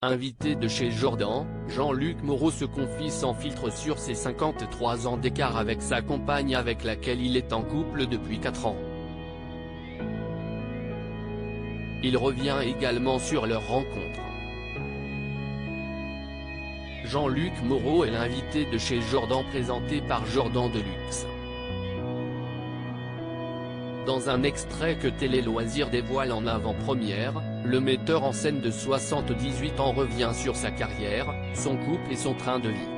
Invité de chez Jordan, Jean-Luc Moreau se confie sans filtre sur ses 53 ans d'écart avec sa compagne avec laquelle il est en couple depuis 4 ans. Il revient également sur leur rencontre. Jean-Luc Moreau est l'invité de chez Jordan présenté par Jordan Deluxe. Dans un extrait que Télé Loisirs dévoile en avant-première, le metteur en scène de 78 ans revient sur sa carrière, son couple et son train de vie.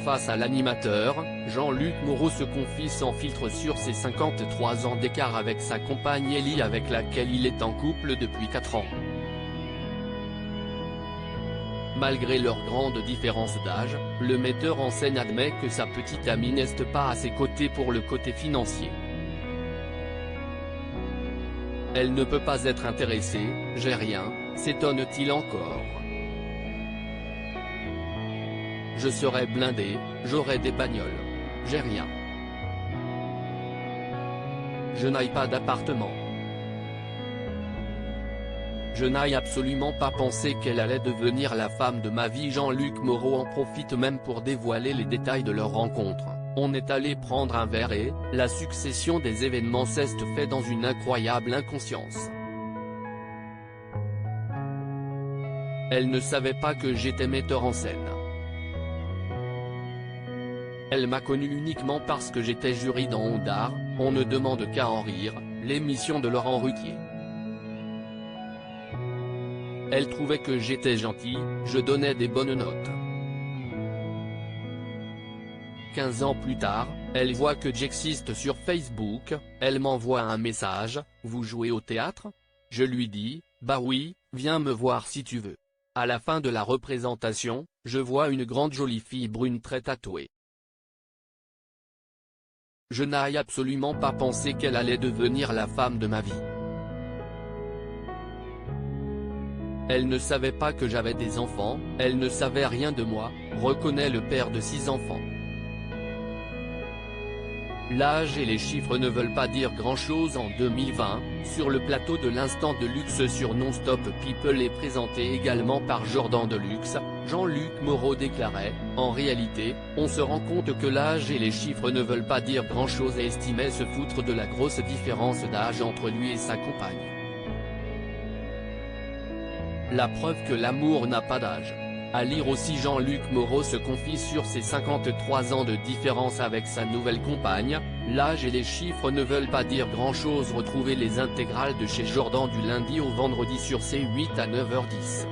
Face à l'animateur, Jean-Luc Moreau se confie sans filtre sur ses 53 ans d'écart avec sa compagne Ellie avec laquelle il est en couple depuis 4 ans. Malgré leur grande différence d'âge, le metteur en scène admet que sa petite amie n'est pas à ses côtés pour le côté financier. Elle ne peut pas être intéressée, j'ai rien, s'étonne-t-il encore. Je serais blindé, j'aurais des bagnoles. J'ai rien. Je n'ai pas d'appartement. Je n'ai absolument pas pensé qu'elle allait devenir la femme de ma vie. Jean-Luc Moreau en profite même pour dévoiler les détails de leur rencontre. On est allé prendre un verre et, la succession des événements s'est fait dans une incroyable inconscience. Elle ne savait pas que j'étais metteur en scène. Elle m'a connu uniquement parce que j'étais jury dans Ondar, On ne demande qu'à en rire, l'émission de Laurent Ruquier. Elle trouvait que j'étais gentil, je donnais des bonnes notes. 15 ans plus tard, elle voit que j'existe sur Facebook, elle m'envoie un message, « Vous jouez au théâtre ?» Je lui dis, « Bah oui, viens me voir si tu veux. » À la fin de la représentation, je vois une grande jolie fille brune très tatouée. Je n'ai absolument pas pensé qu'elle allait devenir la femme de ma vie. Elle ne savait pas que j'avais des enfants, elle ne savait rien de moi, reconnaît le père de 6 enfants. L'âge et les chiffres ne veulent pas dire grand-chose en 2020, sur le plateau de l'Instant de Luxe sur Non-Stop People et présenté également par Jordan Deluxe, Jean-Luc Moreau déclarait, « En réalité, on se rend compte que l'âge et les chiffres ne veulent pas dire grand-chose et estimait se foutre de la grosse différence d'âge entre lui et sa compagne. La preuve que l'amour n'a pas d'âge. » À lire aussi Jean-Luc Moreau se confie sur ses 53 ans de différence avec sa nouvelle compagne, l'âge et les chiffres ne veulent pas dire grand-chose. Retrouvez les intégrales de chez Jordan du lundi au vendredi sur C8 à 9h10.